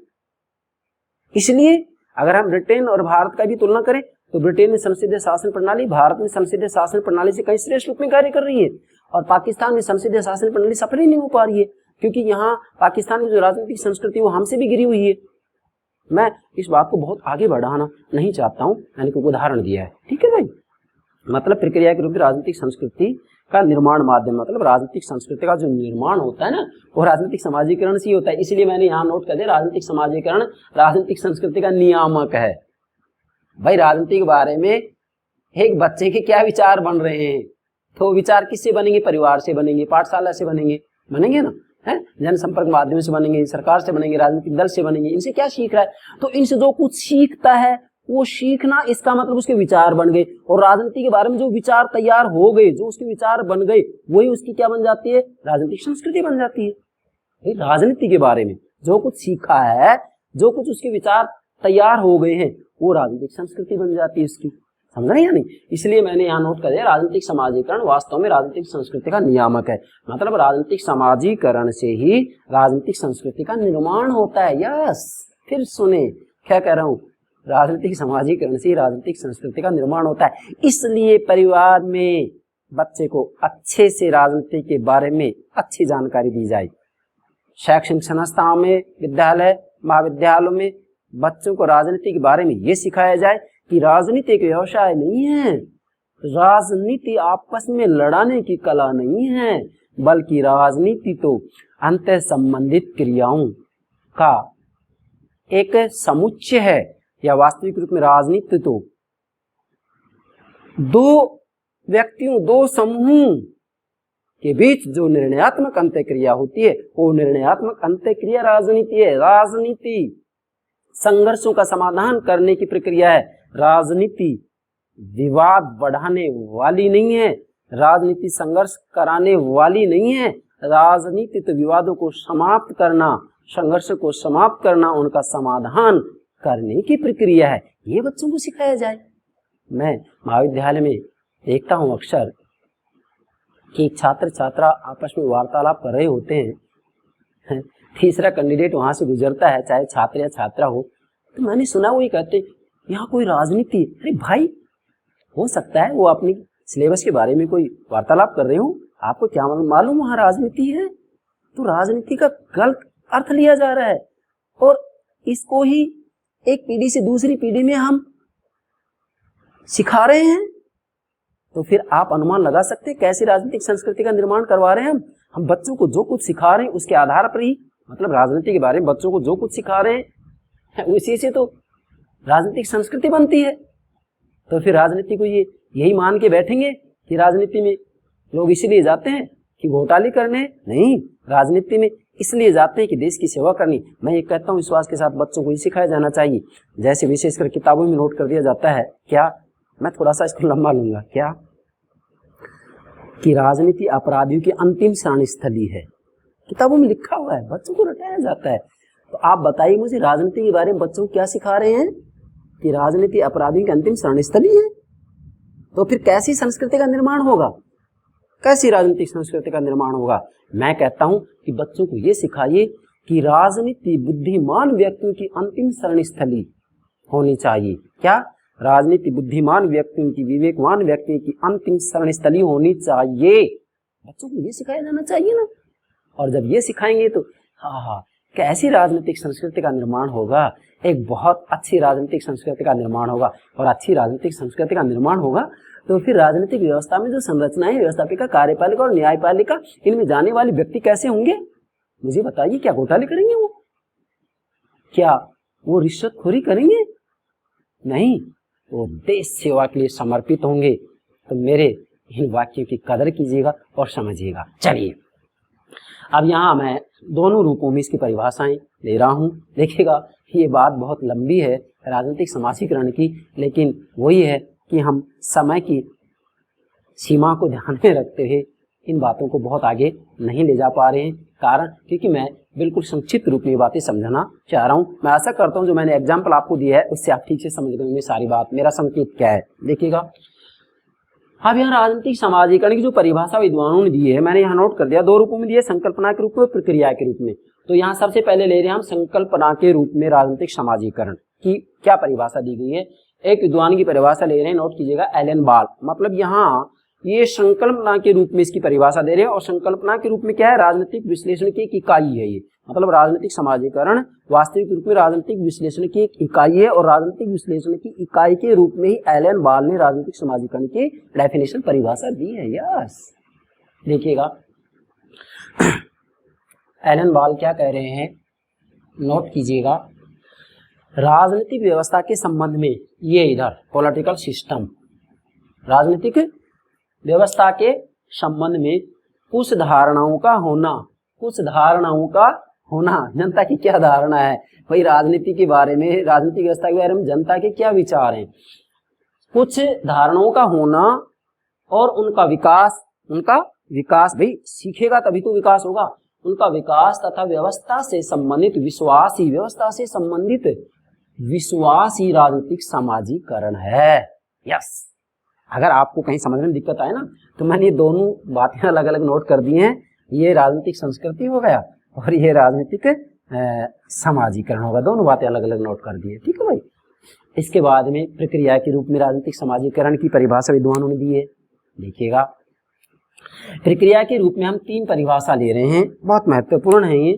इसलिए अगर हम ब्रिटेन और भारत का भी तुलना करें तो ब्रिटेन में संसदीय शासन प्रणाली भारत में संसदीय शासन प्रणाली से कई श्रेष्ठ रूप में कार्य कर रही है, और पाकिस्तान में संसदीय शासन प्रणाली सफल ही नहीं हो पा रही है, क्योंकि यहाँ पाकिस्तान की जो राजनीतिक संस्कृति वो हमसे भी गिरी हुई है। मैं इस बात को बहुत आगे बढ़ाना नहीं चाहता हूँ, मैंने कोई उदाहरण दिया है, ठीक है भाई। मतलब प्रक्रिया के रूप में राजनीतिक संस्कृति का निर्माण माध्यम, मतलब राजनीतिक संस्कृति का जो निर्माण होता है ना, वो राजनीतिक समाजीकरण से ही होता है। इसलिए मैंने यहाँ नोट कर दिया, राजनीतिक समाजीकरण राजनीतिक संस्कृति का नियामक है। भाई राजनीति के बारे में एक बच्चे के क्या विचार बन रहे हैं, तो विचार किससे बनेंगे? परिवार से बनेंगे, पाठशाला से बनेंगे ना, है जनसंपर्क माध्यम से बनेंगे, सरकार से बनेंगे, राजनीतिक दल से बनेंगे। इनसे क्या सीख रहा है? तो इनसे जो कुछ सीखता है वो सीखना, इसका मतलब उसके विचार बन गए, और राजनीति के बारे में जो विचार तैयार हो गए, जो उसके विचार बन गए, वही उसकी क्या बन जाती है? राजनीतिक संस्कृति बन जाती है। राजनीति के बारे में जो कुछ सीखा है, जो कुछ उसके विचार तैयार हो गए हैं, वो राजनीतिक संस्कृति बन जाती है उसकी। समझ रहे हैं या नहीं? इसलिए मैंने यहाँ नोट कर दिया, राजनीतिक समाजीकरण वास्तव में राजनीतिक संस्कृति का नियामक है। मतलब राजनीतिक समाजीकरण से ही राजनीतिक संस्कृति का निर्माण होता है। यस, फिर सुने क्या कह रहा हूँ, राजनीतिक समाजीकरण से ही राजनीतिक संस्कृति का निर्माण होता है। इसलिए परिवार में बच्चे को अच्छे से राजनीति के बारे में अच्छी जानकारी दी जाए। शैक्षणिक संस्थाओं में, विद्यालय, महाविद्यालयों में बच्चों को राजनीति के बारे में ये सिखाया जाए कि राजनीति एक व्यवसाय नहीं है, राजनीति आपस में लड़ाने की कला नहीं है, बल्कि राजनीति तो अंतः संबंधित क्रियाओं का एक समुच्चय है। या वास्तविक रूप में राजनीति तो दो व्यक्तियों, दो समूह के बीच जो निर्णयात्मक अंतःक्रिया होती है, वो निर्णयात्मक अंतःक्रिया राजनीति है। राजनीति संघर्षों का समाधान करने की प्रक्रिया है। राजनीति विवाद बढ़ाने वाली नहीं है, राजनीति संघर्ष कराने वाली नहीं है। राजनीति तो विवादों को समाप्त करना, संघर्ष को समाप्त करना, उनका समाधान करने की प्रक्रिया है। ये बच्चों को सिखाया जाए। मैं महाविद्यालय में देखता हूँ अक्सर कि एक छात्र छात्रा आपस में वार्तालाप कर रहे होते हैं, तीसरा कैंडिडेट वहां से गुजरता है, चाहे छात्र या छात्रा हो, तो मैंने सुना वो ये कहते यहाँ कोई राजनीति। अरे भाई, हो सकता है वो अपनी सिलेबस के बारे में कोई वार्तालाप कर रहे हो, आपको क्या मालूम वहां राजनीति है? तो राजनीति का गलत अर्थ लिया जा रहा है और इसको ही एक पीढ़ी से दूसरी पीढ़ी में हम सिखा रहे हैं। तो फिर आप अनुमान लगा सकते हैं कैसी राजनीतिक संस्कृति का निर्माण करवा रहे हैं हम बच्चों को जो कुछ सिखा रहे हैं उसके आधार पर ही, मतलब राजनीति के बारे में बच्चों को जो कुछ सिखा रहे हैं उसी से तो राजनीतिक संस्कृति बनती है। तो फिर राजनीति को ये यही मान के बैठेंगे कि राजनीति में लोग इसलिए जाते हैं कि घोटाले करने? नहीं, राजनीति में इसलिए जाते हैं कि देश की सेवा करनी। मैं ये कहता हूँ विश्वास के साथ बच्चों को ये सिखाया जाना चाहिए, जैसे विशेषकर किताबों में नोट कर दिया जाता है। क्या, मैं थोड़ा सा इसको लंबा लूंगा, क्या कि राजनीति अपराधियों की अंतिम शरण स्थली है। किताबों में लिखा हुआ है, बच्चों को रटाया जाता है। तो आप बताइए मुझे, राजनीति के बारे में बच्चों को क्या सिखा रहे हैं कि राजनीति अपराधियों की अंतिम शरण स्थली है? तो फिर कैसी संस्कृति का निर्माण होगा, कैसी राजनीतिक संस्कृति का निर्माण होगा? मैं कहता हूं कि बच्चों को यह सिखाइए कि राजनीति बुद्धिमान व्यक्तियों की अंतिम शरण स्थली होनी चाहिए। क्या? राजनीति बुद्धिमान व्यक्तियों की, विवेकवान व्यक्तियों की अंतिम शरण स्थली होनी चाहिए। बच्चों को ये सिखाया जाना चाहिए ना। और जब ये सिखाएंगे तो हाँ, कैसी राजनीतिक संस्कृति का निर्माण होगा? एक बहुत अच्छी राजनीतिक संस्कृति का निर्माण होगा। और अच्छी राजनीतिक संस्कृति का निर्माण होगा तो फिर राजनीतिक व्यवस्था में जो संरचनाएं, व्यवस्थापिका, कार्यपालिका और न्यायपालिका, इनमें जाने वाले व्यक्ति कैसे होंगे? मुझे बताइए, क्या घोटाले करेंगे वो? क्या वो रिश्वतखोरी करेंगे? नहीं, वो देश सेवा के लिए समर्पित होंगे। तो मेरे इन वाक्यों की कदर कीजिएगा और समझिएगा। चलिए, अब यहाँ मैं दोनों रूपों में इसकी परिभाषाएं ले रहा हूँ। देखिएगा, ये बात बहुत लंबी है राजनीतिक समाजीकरण की, लेकिन वही है कि हम समय की सीमा को ध्यान में रखते हुए इन बातों को बहुत आगे नहीं ले जा पा रहे हैं। कारण क्योंकि मैं बिल्कुल संक्षिप्त रूप में ये बातें समझाना चाह रहा हूँ। मैं आशा करता हूँ जो मैंने एग्जाम्पल आपको दिया है उससे आप ठीक से समझ गए सारी बात, मेरा संकेत क्या है। देखिएगा, अब यहाँ राजनीतिक समाजीकरण की जो परिभाषा विद्वानों ने दी है, मैंने यहाँ नोट कर दिया। दो रूपों में दी है, संकल्पना के रूप में और प्रक्रिया के रूप में। तो यहाँ सबसे पहले ले रहे हैं हम संकल्पना के रूप में राजनीतिक समाजीकरण की क्या परिभाषा दी गई है। एक विद्वान की परिभाषा ले रहे हैं, नोट कीजिएगा, एलन बाल। मतलब यहाँ ये संकल्पना के रूप में इसकी परिभाषा दे रहे हैं। और संकल्पना के रूप में क्या है? राजनीतिक विश्लेषण की एक इकाई है ये। मतलब राजनीतिक समाजीकरण वास्तविक रूप में राजनीतिक विश्लेषण की एक इकाई है। और राजनीतिक विश्लेषण की इकाई के रूप में ही एलन बाल ने राजनीतिक समाजीकरण की डेफिनेशन, परिभाषा दी है। यस, देखिएगा एलन बाल क्या कह रहे हैं, नोट कीजिएगा। राजनीतिक व्यवस्था के संबंध में, ये इधर पॉलिटिकल सिस्टम, राजनीतिक व्यवस्था के संबंध में कुछ धारणाओं का होना, कुछ धारणाओं का होना। जनता की क्या धारणा है भाई राजनीति के बारे में, राजनीतिक व्यवस्था के बारे में जनता के क्या विचार हैं? कुछ धारणाओं का होना और उनका विकास, भाई सीखेगा तभी तो विकास होगा। उनका विकास तथा व्यवस्था से संबंधित विश्वास ही, व्यवस्था से संबंधित विश्वास ही राजनीतिक समाजीकरण है। यस, अगर आपको कहीं समझने में दिक्कत आए ना तो मैंने ये दोनों बातें अलग अलग नोट कर दी हैं। ये राजनीतिक संस्कृति हो गया और ये राजनीतिक समाजीकरण होगा, दोनों बातें अलग अलग नोट कर दी है। ठीक है भाई। इसके बाद में प्रक्रिया के रूप में राजनीतिक समाजीकरण की परिभाषा विद्वानों ने दी है। देखिएगा, प्रक्रिया के रूप में हम 3 परिभाषा ले रहे हैं, बहुत महत्वपूर्ण है ये।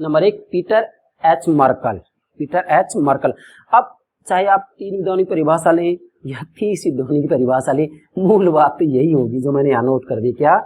Number 1 Peter H Merkel. Peter H Merkel. अब चाहे आप 3 विद्वानों की परिभाषा लें या 30 विद्वानों की परिभाषा लें, मूल बात तो यही होगी जो मैंने यहाँ नोट कर दी। क्या?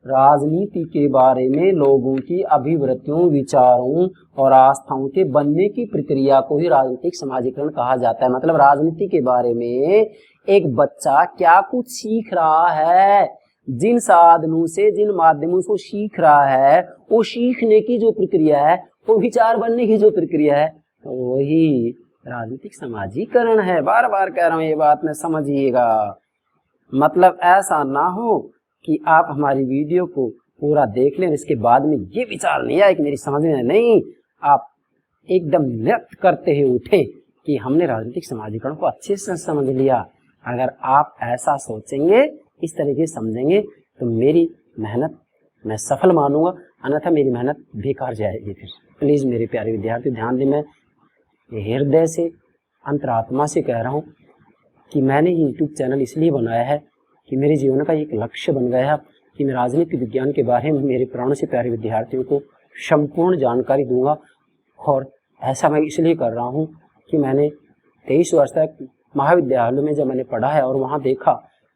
राजनीति के बारे में लोगों की अभिवृत्तियों, विचारों और आस्थाओं के बनने की प्रक्रिया को ही राजनीतिक समाजीकरण कहा जाता है। मतलब राजनीति के बारे में एक बच्चा क्या कुछ सीख रहा है, जिन साधनों से, जिन माध्यमों से सीख रहा है, वो सीखने की जो प्रक्रिया है, वो विचार बनने की जो प्रक्रिया है, वही राजनीतिक समाजीकरण है। बार बार कह रहा हूं ये बात में समझिएगा। मतलब ऐसा ना हो कि आप हमारी वीडियो को पूरा देख लें, इसके बाद में ये विचार नहीं आए कि मेरी समझ में नहीं, आप एकदम नृत्य करते हुए उठे कि हमने राजनीतिक समाजीकरण को अच्छे से समझ लिया। अगर आप ऐसा सोचेंगे, इस तरीके से समझेंगे, तो मेरी मेहनत मैं सफल मानूंगा, अन्यथा मेरी मेहनत बेकार जाएगी। फिर प्लीज मेरे प्यारे विद्यार्थी ध्यान दें, मैं हृदय से, अंतरात्मा से कह रहा हूँ कि मैंने यूट्यूब चैनल इसलिए बनाया है कि मेरे जीवन का एक लक्ष्य बन गया है कि मैं राजनीतिक विज्ञान के बारे में मेरे प्राणों से प्यारे विद्यार्थियों को संपूर्ण जानकारी दूंगा। और ऐसा मैं इसलिए कर रहा हूँ कि मैंने 23 वर्ष तक महाविद्यालय में जब मैंने पढ़ा है और वहाँ देखा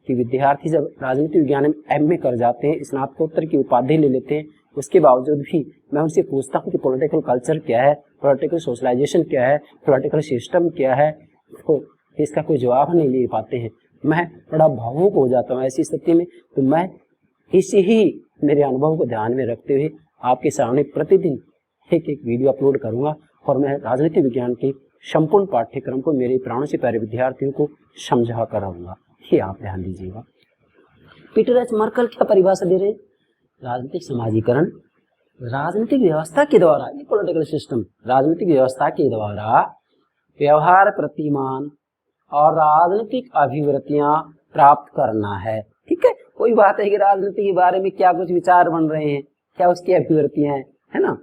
कि विद्यार्थी जब राजनीतिक विज्ञान में एमए कर जाते हैं, स्नातकोत्तर की उपाधि ले लेते हैं, उसके बावजूद भी मैं उनसे पूछता हूँ कि पॉलिटिकल कल्चर क्या है, पॉलिटिकल सोशलाइजेशन क्या है, पॉलिटिकल सिस्टम क्या है, तो इसका कोई जवाब नहीं ले पाते हैं। मैं बड़ा भावुक हो जाता हूँ ऐसी स्थिति में। तो मैं इसी ही मेरे अनुभव को ध्यान में रखते हुए आपके सामने प्रतिदिन एक वीडियो अपलोड करूंगा और मैं राजनीतिक विज्ञान के संपूर्ण पाठ्यक्रम को मेरे प्राणों से प्यारे विद्यार्थियों को समझा कर रहूंगा। ये आप ध्यान दीजिएगा। पीटर एच मर्कल क्या परिभाषा दे रहे हैं? राजनीतिक समाजीकरण राजनीतिक व्यवस्था के द्वारा, ये पॉलिटिकल सिस्टम राजनीतिक व्यवस्था के द्वारा व्यवहार, प्रतिमान और राजनीतिक अभिवृत्तियां प्राप्त करना है। ठीक है, कोई बात है कि राजनीति के बारे में क्या कुछ विचार बन रहे हैं, क्या उसकी अभिवृत्तियां हैं, है ना।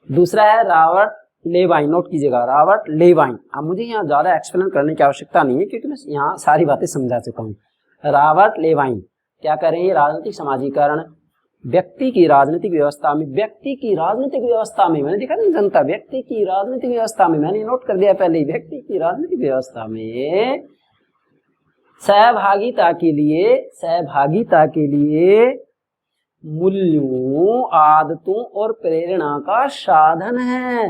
दूसरा है रॉबर्ट लेवाइन। नोट कीजिएगा, रॉबर्ट लेवाइन। अब मुझे यहाँ ज्यादा एक्सप्लेन करने की आवश्यकता नहीं है क्योंकि मैं यहाँ सारी बातें समझा चुका हूँ। रॉबर्ट लेवाइन क्या कर रहे हैं? राजनीतिक समाजीकरण व्यक्ति की राजनीतिक व्यवस्था में, व्यक्ति की राजनीतिक व्यवस्था में, मैंने देखा नहीं जनता, व्यक्ति की राजनीतिक व्यवस्था में, मैंने नोट कर दिया पहले ही, व्यक्ति की राजनीतिक व्यवस्था में सहभागिता के लिए मूल्यों, आदतों और प्रेरणा का साधन है।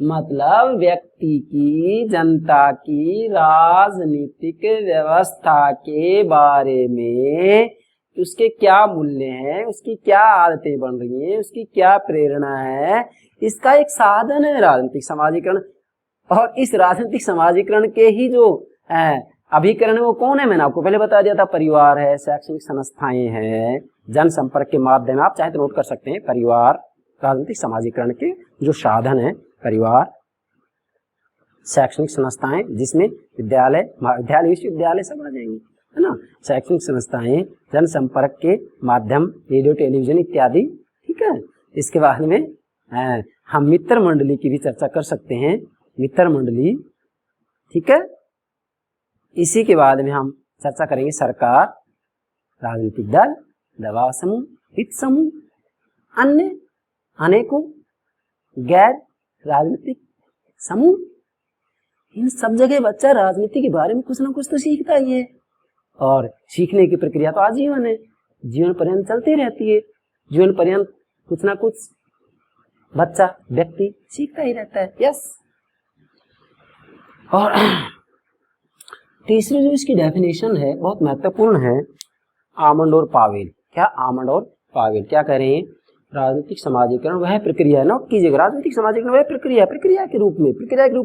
मतलब व्यक्ति की, जनता की राजनीतिक व्यवस्था के बारे में उसके क्या मूल्य हैं, उसकी क्या आदतें बन रही हैं, उसकी क्या प्रेरणा है, इसका एक साधन है राजनीतिक समाजीकरण। और इस राजनीतिक समाजीकरण के ही जो अभिकरण है वो कौन है? मैंने आपको पहले बता दिया था, परिवार है, शैक्षणिक संस्थाएं हैं, जनसंपर्क के माध्यम, आप चाहे तो नोट कर सकते हैं। परिवार राजनीतिक समाजीकरण के जो साधन है, परिवार, शैक्षणिक संस्थाएं जिसमें विद्यालय, महाविद्यालय, विश्वविद्यालय सब आ जाएंगे, है ना। शैक्षणिक संस्थाएं, जनसंपर्क के माध्यम, रेडियो, टेलीविजन इत्यादि। ठीक है, इसके बाद में हम मित्र मंडली की भी चर्चा कर सकते हैं, मित्र मंडली। ठीक है, इसी के बाद में हम चर्चा करेंगे सरकार, राजनीतिक दल, दबाव समूह, हित समूह, अन्य अनेकों गैर राजनीतिक समूह। इन सब जगह बच्चा राजनीति के बारे में कुछ ना कुछ तो सीखता ही है और सीखने की प्रक्रिया तो आजीवन है, जीवन पर्यंत चलती रहती है। जीवन पर्यंत कुछ ना कुछ बच्चा, व्यक्ति सीखता ही रहता है। यस। और तीसरी जो इसकी डेफिनेशन है बहुत महत्वपूर्ण है, आमंड और पावेल। क्या? आमंड और पावेल क्या कह रहे हैं? राजनीतिक समाजीकरण वह प्रक्रिया है, नोट कीजिएगा, राजनीतिक समाजीकरण वह प्रक्रिया, प्रक्रिया के रूप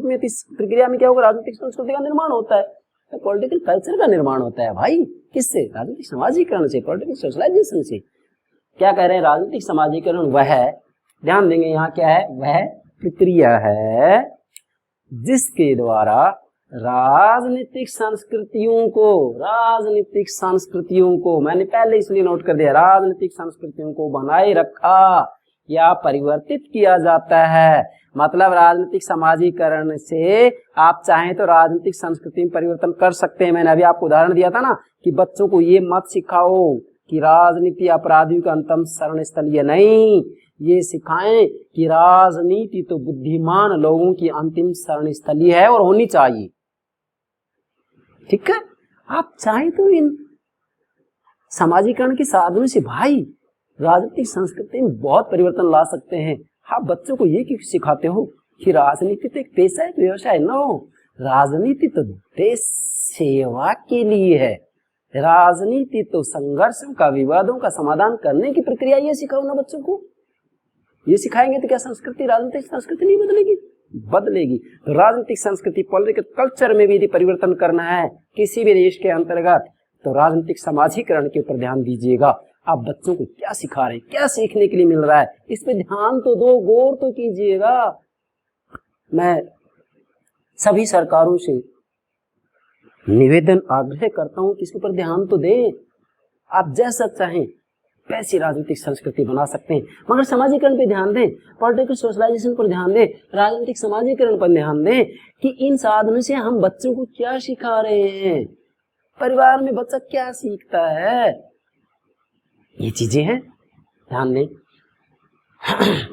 में इस प्रक्रिया में क्या होगा? राजनीतिक संस्कृति का निर्माण होता है, पॉलिटिकल कल्चर का निर्माण होता है। भाई किससे? राजनीतिक समाजीकरण से, पॉलिटिकल सोशलाइजेशन से। क्या कह रहे हैं? राजनीतिक समाजीकरण वह है, ध्यान देंगे यहाँ क्या है, वह प्रक्रिया है जिसके द्वारा राजनीतिक संस्कृतियों को मैंने पहले इसलिए नोट कर दिया, राजनीतिक संस्कृतियों को बनाए रखा या परिवर्तित किया जाता है। मतलब राजनीतिक समाजीकरण से आप चाहें तो राजनीतिक संस्कृति में परिवर्तन कर सकते हैं। मैंने अभी आपको उदाहरण दिया था ना कि बच्चों को ये मत सिखाओ कि राजनीति अपराधियों का अंतिम शरण स्थल, नहीं, ये सिखाएं कि राजनीति तो बुद्धिमान लोगों की अंतिम शरण स्थली है और होनी चाहिए। ठीक है, आप चाहें तो इन समाजीकरण के साधनों से भाई राजनीतिक संस्कृति में बहुत परिवर्तन ला सकते हैं। आप बच्चों को ये क्यों सिखाते हो कि राजनीति तो एक पेशा है, व्यवसाय न हो। राजनीति तो देश सेवा के लिए है, राजनीति तो संघर्षों का, विवादों का समाधान करने की प्रक्रिया। ये सिखाओ ना बच्चों को। ये सिखाएंगे तो क्या संस्कृति, राजनीतिक संस्कृति नहीं बदलेगी? बदलेगी। तो राजनीतिक संस्कृति, पॉलिटिकल कल्चर में भी यदि परिवर्तन करना है किसी भी देश के अंतर्गत, तो राजनीतिक समाजीकरण के ऊपर ध्यान दीजिएगा। आप बच्चों को क्या सिखा रहे हैं, क्या सीखने के लिए मिल रहा है, इस पे ध्यान तो दो, गौर तो कीजिएगा। मैं सभी सरकारों से निवेदन, आग्रह करता हूं कि इसके ऊपर ध्यान तो दें। आप जैसा चाहें वैसी राजनीतिक संस्कृति बना सकते हैं, मगर समाजीकरण पे ध्यान दें, पॉलिटिकल सोशलाइजेशन पर ध्यान दें, राजनीतिक समाजीकरण पर ध्यान दें कि इन साधनों से हम बच्चों को क्या सिखा रहे हैं, परिवार में बच्चा क्या सीखता है, ये चीजें हैं, ध्यान दें।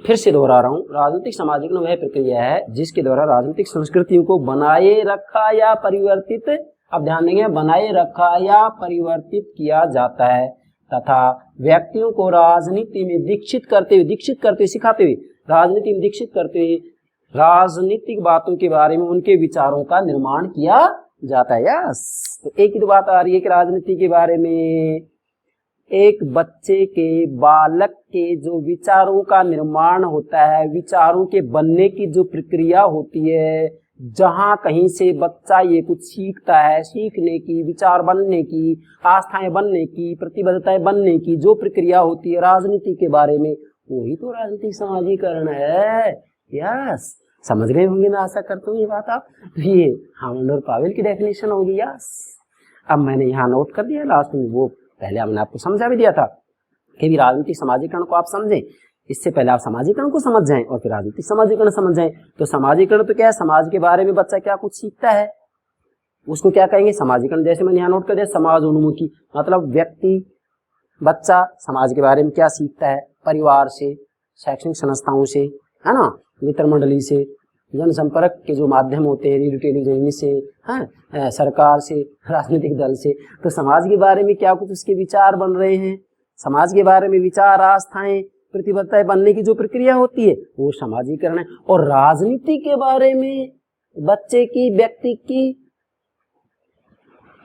फिर से दोहरा रहा हूं, राजनीतिक समाजीकरण वह प्रक्रिया है जिसके द्वारा राजनीतिक संस्कृतियों को बनाए रखा या परिवर्तित, अब ध्यान देंगे, बनाए रखा या परिवर्तित किया जाता है तथा व्यक्तियों को राजनीति में दीक्षित करते हुए, सिखाते हुए, राजनीति में दीक्षित करते हुए राजनीतिक बातों के बारे में उनके विचारों का निर्माण किया जाता है। यस, तो एक ही तो बात आ रही है कि राजनीति के बारे में एक बच्चे के, बालक के जो विचारों का निर्माण होता है, विचारों के बनने की जो प्रक्रिया होती है, जहां कहीं से बच्चा ये कुछ सीखता है, सीखने की, विचार बनने की, आस्थाएं बनने की, प्रतिबद्धताएं बनने की जो प्रक्रिया होती है राजनीति के बारे में, वही तो राजनीतिक समाजीकरण है। यस, समझ गए होंगे, मैं आशा करता हूँ ये बात आप। तो ये हामंड और पावेल की डेफिनेशन होगी। यस, अब मैंने यहाँ नोट कर दिया लास्ट में, वो पहले हमने आपको समझा भी दिया था कि भी राजनीतिक समाजीकरण को आप समझें, इससे पहले आप समाजीकरण को समझ जाएं और फिर राजनीतिक समाजीकरण समझ जाएं। तो समाजीकरण तो क्या है, समाज के बारे में बच्चा क्या कुछ सीखता है उसको क्या कहेंगे, समाजीकरण। जैसे मैंने यहाँ नोट कर दिया, समाज उन्मुखी, मतलब व्यक्ति, बच्चा समाज के बारे में क्या सीखता है, परिवार से, शैक्षणिक संस्थाओं से, है ना, मित्र मंडली से, जनसंपर्क के जो माध्यम होते हैं, रेडियो टेलीविजन से, हाँ, सरकार से, राजनीतिक दल से। तो समाज के बारे में क्या कुछ उसके विचार बन रहे हैं, समाज के बारे में विचार, आस्थाएं, प्रतिबद्धताएं बनने की जो प्रक्रिया होती है वो समाजीकरण है। और राजनीति के बारे में बच्चे की, व्यक्ति की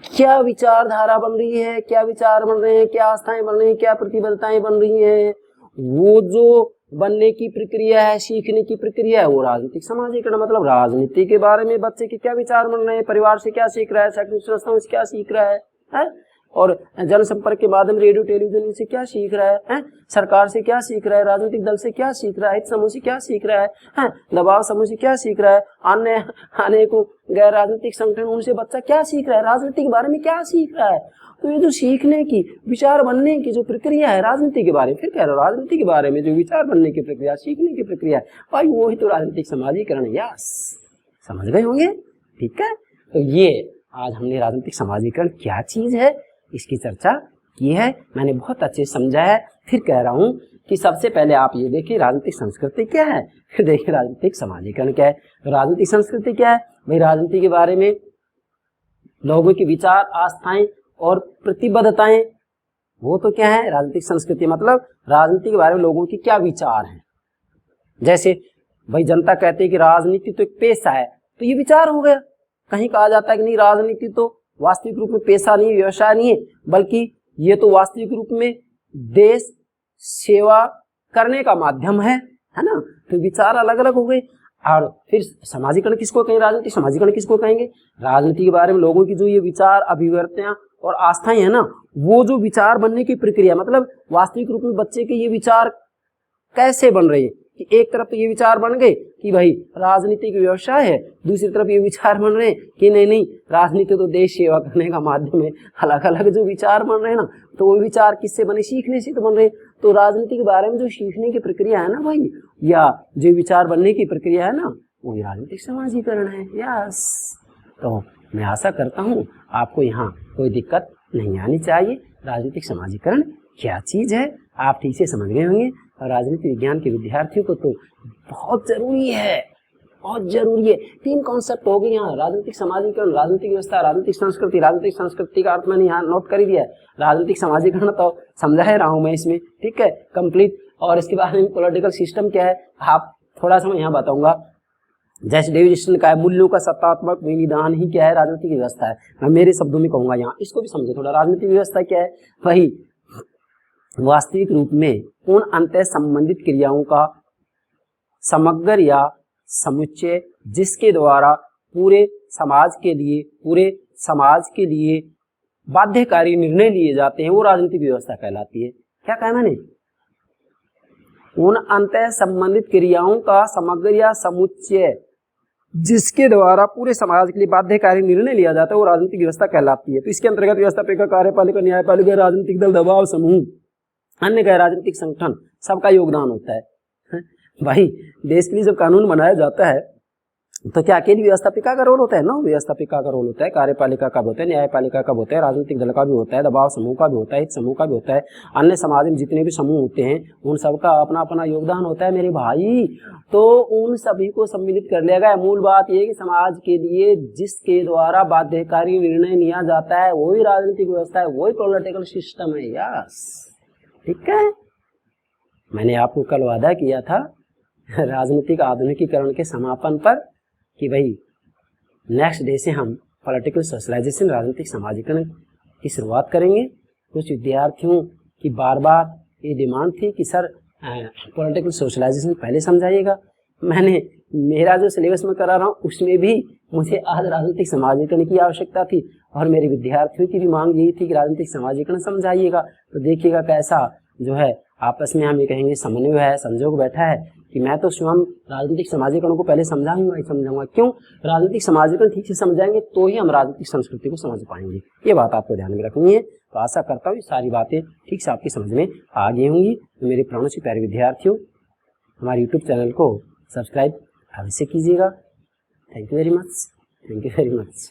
क्या विचारधारा बन रही है, क्या विचार बन रहे हैं, क्या आस्थाएं बन रही हैं, क्या प्रतिबद्धताएं बन रही हैं, वो जो बनने की प्रक्रिया है, सीखने की प्रक्रिया है, वो राजनीतिक समाजीकरण। मतलब राजनीति के बारे में बच्चे के क्या विचार बन रहे हैं, परिवार से क्या सीख रहा है, शैक्षणिक संस्थाओं से क्या सीख रहा है? और जनसंपर्क के माध्यम, रेडियो टेलीविजन से क्या सीख रहा है? सरकार से क्या सीख रहा है, राजनीतिक दल से क्या सीख रहा है, हित समूह से क्या सीख रहा है, दबाव समूह से क्या सीख रहा है, अन्य अनेकों गैर राजनीतिक संगठन, उनसे बच्चा क्या सीख रहा है, राजनीति के बारे में क्या सीख रहा है। तो ये जो सीखने की, विचार बनने की जो प्रक्रिया है राजनीति के बारे में, फिर कह रहा हूं राजनीति के बारे में जो विचार बनने की प्रक्रिया, सीखने की प्रक्रिया, भाई वो ही तो राजनीतिक समाजीकरण है। यस, समझ गए होंगे, ठीक है। तो ये आज हमने राजनीतिक समाजीकरण क्या चीज है इसकी चर्चा की है, मैंने बहुत अच्छे से समझा है। फिर कह रहा हूं कि सबसे पहले आप ये देखिए राजनीतिक संस्कृति क्या है, फिर देखिए राजनीतिक समाजीकरण क्या है। तो राजनीतिक संस्कृति क्या है भाई, राजनीति के बारे में लोगों के विचार, आस्थाएं और प्रतिबद्धताएं, वो तो क्या है राजनीतिक संस्कृति। मतलब राजनीति के बारे में लोगों के क्या विचार हैं। जैसे भाई जनता कहते हैं कि राजनीति तो एक पेशा है, तो ये विचार हो गया। कहीं कहा जाता है कि नहीं, राजनीति तो वास्तविक रूप में पेशा नहीं, व्यवसाय नहीं है, बल्कि ये तो वास्तविक रूप में देश सेवा करने का माध्यम है ना। तो विचार अलग अलग हो गए। और फिर समाजीकरण किसको कहेंगे, राजनीतिक समाजीकरण किसको कहेंगे, राजनीति के बारे में लोगों की जो ये विचार, अभिव्यक्तियां और आस्थाएं है ना, वो जो विचार बनने की प्रक्रिया, मतलब वास्तविक रूप में बच्चे के ये विचार कैसे बन रहे हैं, कि एक तरफ तो ये विचार बन गए कि भाई राजनीतिक व्यवसाय है, दूसरी तरफ ये विचार बन रहे हैं कि नहीं नहीं राजनीति तो देश सेवा करने का माध्यम है। अलग अलग जो विचार बन रहे हैं ना, तो वो विचार किससे बने, सीखने से तो बन रहे हैं। तो राजनीति के बारे में जो सीखने की प्रक्रिया है ना भाई, या जो विचार बनने की प्रक्रिया है ना, वो राजनीतिक समाजीकरण है। यस, तो मैं आशा करता हूँ आपको यहाँ कोई दिक्कत नहीं आनी चाहिए। राजनीतिक समाजीकरण क्या चीज है आप ठीक से समझ गए होंगे, और राजनीति विज्ञान के विद्यार्थियों को तो बहुत जरूरी है, बहुत जरूरी है। 3 कॉन्सेप्ट हो गए यहाँ, राजनीतिक समाजीकरण, राजनीतिक व्यवस्था, राजनीतिक संस्कृति। राजनीतिक संस्कृति का अर्थ मैंने यहाँ नोट कर ही दिया है, राजनीतिक समाजीकरण तो समझा ही रहा हूँ मैं इसमें, ठीक है, कंप्लीट। और इसके बाद में पॉलिटिकल सिस्टम क्या है, आप थोड़ा सा मैं यहाँ बताऊंगा। जैसे डेविड स्टर्न का है, मूल्यों का सत्तात्मक विनिधान ही क्या है, राजनीतिक व्यवस्था है। मैं मेरे शब्दों में कहूंगा यहाँ, इसको भी समझे थोड़ा। राजनीतिक व्यवस्था क्या है, वही वास्तविक रूप में उन अंतः संबंधित क्रियाओं का समग्र या समुच्चय जिसके द्वारा पूरे समाज के लिए बाध्यकारी निर्णय लिए जाते हैं, वो राजनीतिक व्यवस्था कहलाती है। क्या कहा मैंने, उन अंतः संबंधित क्रियाओं का समग्र या समुच्चय जिसके द्वारा पूरे समाज के लिए बाध्यकारी निर्णय लिया जाता है, वो राजनीतिक व्यवस्था कहलाती है। तो इसके अंतर्गत व्यवस्थापिका, कार्यपालिका, न्यायपालिका, राजनीतिक दल, दबाव समूह, अन्य गैर राजनीतिक संगठन, सबका योगदान होता है। भाई देश के लिए जब कानून बनाया जाता है तो क्या अकेली व्यवस्थापिका का रोल होता है? नो, व्यवस्थापिका का रोल होता है, कार्यपालिका का भी होता है, न्यायपालिका का भी होता है, राजनीतिक दल का भी होता है, दबाव समूह का भी होता है, हित समूह का भी होता है, अन्य समाज में जितने भी समूह होते हैं उन सबका अपना अपना योगदान होता है मेरे भाई। तो उन सभी को सम्मिलित कर लिया गया। मूल बात यह कि समाज के लिए जिसके द्वारा बाध्यकारी निर्णय लिया जाता है वही राजनीतिक व्यवस्था है, वही पॉलिटिकल सिस्टम है। यस, ठीक है। मैंने आपको कल वादा किया था राजनीतिक आधुनिकीकरण के समापन पर कि भाई नेक्स्ट डे से हम पॉलिटिकल सोशलाइजेशन, राजनीतिक समाजीकरण की शुरुआत करेंगे। कुछ विद्यार्थियों की बार बार ये डिमांड थी कि सर पॉलिटिकल सोशलाइजेशन पहले समझाइएगा। मैंने मेरा जो सिलेबस में करा रहा हूँ उसमें भी मुझे आज राजनीतिक समाजीकरण की आवश्यकता थी, और मेरे विद्यार्थियों की भी मांग यही थी कि राजनीतिक समाजीकरण समझाइएगा। तो देखिएगा कैसा जो है आपस में हम ये कहेंगे समन्वय है, संजोग बैठा है कि मैं तो स्वयं राजनीतिक समाजीकरण को पहले समझाऊंगा। क्यों? राजनीतिक समाजीकरण ठीक से समझाएंगे तो ही हम राजनीतिक संस्कृति को समझ पाएंगे। ये बात आपको ध्यान में रखनी है। तो आशा करता हूँ ये सारी बातें ठीक से आपकी समझ में आ गई होंगी। तो मेरे प्राणों से प्यारे विद्यार्थियों, हमारे यूट्यूब चैनल को सब्सक्राइब अवश्य कीजिएगा। Thank you very much.